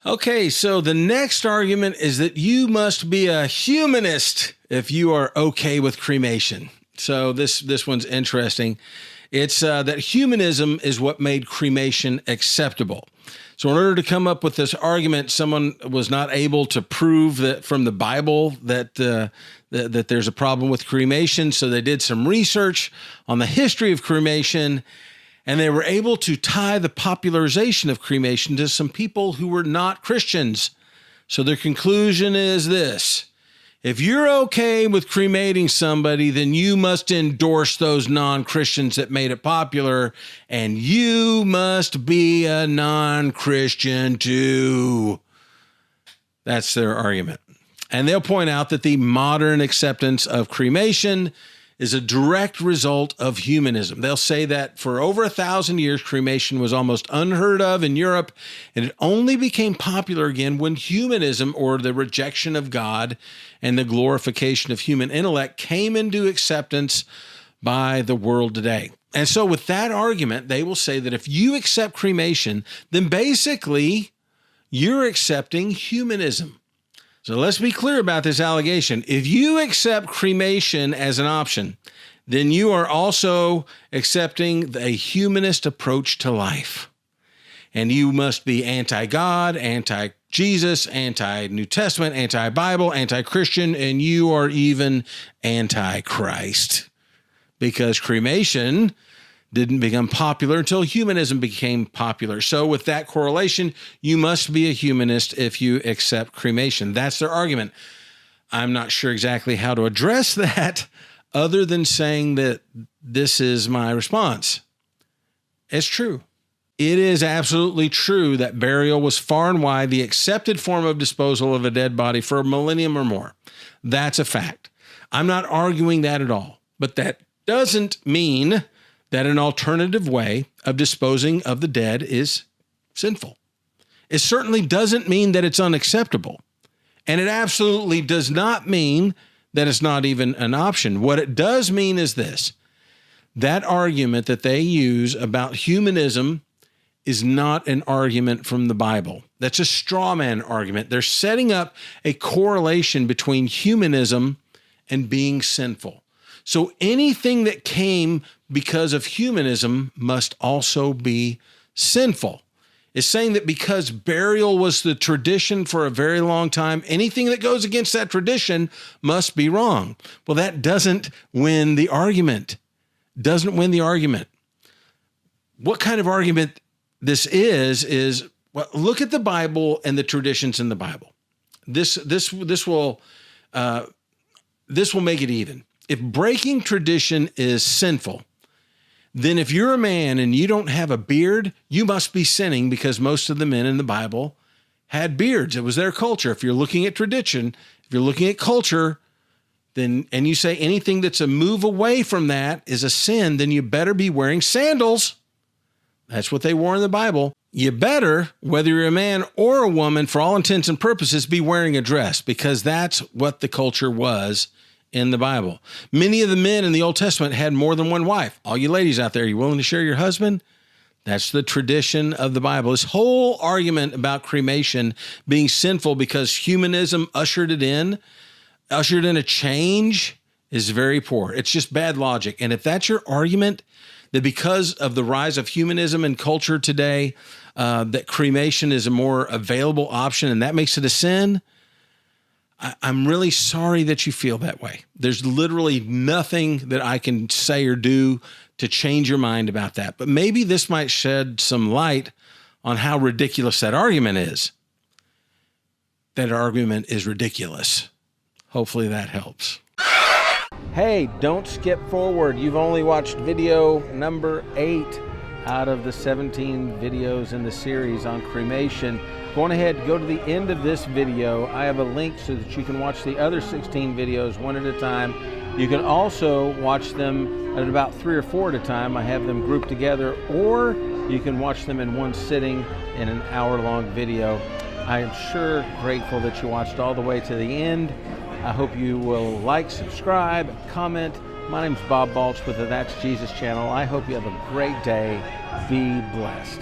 Okay, so the next argument is that you must be a humanist if you are okay with cremation. So this one's interesting. It's that humanism is what made cremation acceptable. So in order to come up with this argument, someone was not able to prove that from the Bible that that there's a problem with cremation. So they did some research on the history of cremation, and they were able to tie the popularization of cremation to some people who were not Christians. So their conclusion is this: if you're okay with cremating somebody, then you must endorse those non-Christians that made it popular, and you must be a non-Christian too. That's their argument. And they'll point out that the modern acceptance of cremation is a direct result of humanism. They'll say that for over 1,000 years, cremation was almost unheard of in Europe, and it only became popular again when humanism, or the rejection of God and the glorification of human intellect, came into acceptance by the world today. And so with that argument, they will say that if you accept cremation, then basically you're accepting humanism. So let's be clear about this allegation. If you accept cremation as an option, then you are also accepting a humanist approach to life. And you must be anti-God, anti-Jesus, anti-New Testament, anti-Bible, anti-Christian, and you are even anti-Christ. Because cremation didn't become popular until humanism became popular. So with that correlation, you must be a humanist if you accept cremation. That's their argument. I'm not sure exactly how to address that other than saying that this is my response. It's true. It is absolutely true that burial was far and wide the accepted form of disposal of a dead body for a millennium or more. That's a fact. I'm not arguing that at all, but that doesn't mean that an alternative way of disposing of the dead is sinful. It certainly doesn't mean that it's unacceptable. And it absolutely does not mean that it's not even an option. What it does mean is this: that argument that they use about humanism is not an argument from the Bible. That's a straw man argument. They're setting up a correlation between humanism and being sinful. So anything that came because of humanism must also be sinful. It's saying that because burial was the tradition for a very long time, anything that goes against that tradition must be wrong. Well, that doesn't win the argument. Doesn't win the argument. What kind of argument this is well, look at the Bible and the traditions in the Bible. This will make it even. If breaking tradition is sinful, then if you're a man and you don't have a beard, you must be sinning, because most of the men in the Bible had beards. It was their culture. If you're looking at tradition, if you're looking at culture, then, and you say anything that's a move away from that is a sin, then you better be wearing sandals. That's what they wore in the Bible. You better, whether you're a man or a woman, for all intents and purposes, be wearing a dress, because that's what the culture was in the Bible. Many of the men in the Old Testament had more than one wife. All you ladies out there, are you willing to share your husband? That's the tradition of the Bible. This whole argument about cremation being sinful because humanism ushered in a change, is very poor. It's just bad logic. And if that's your argument, that because of the rise of humanism in culture today, that cremation is a more available option and that makes it a sin, I'm really sorry that you feel that way. There's literally nothing that I can say or do to change your mind about that. But maybe this might shed some light on how ridiculous that argument is. That argument is ridiculous. Hopefully that helps. Hey, don't skip forward. You've only watched video number 8 out of the 17 videos in the series on cremation. Go on ahead, go to the end of this video. I have a link so that you can watch the other 16 videos one at a time. You can also watch them at about 3 or 4 at a time. I have them grouped together, or you can watch them in one sitting in an hour-long video. I am sure grateful that you watched all the way to the end. I hope you will like, subscribe, comment. My name's Bob Balch with the That's Jesus channel. I hope you have a great day. Be blessed.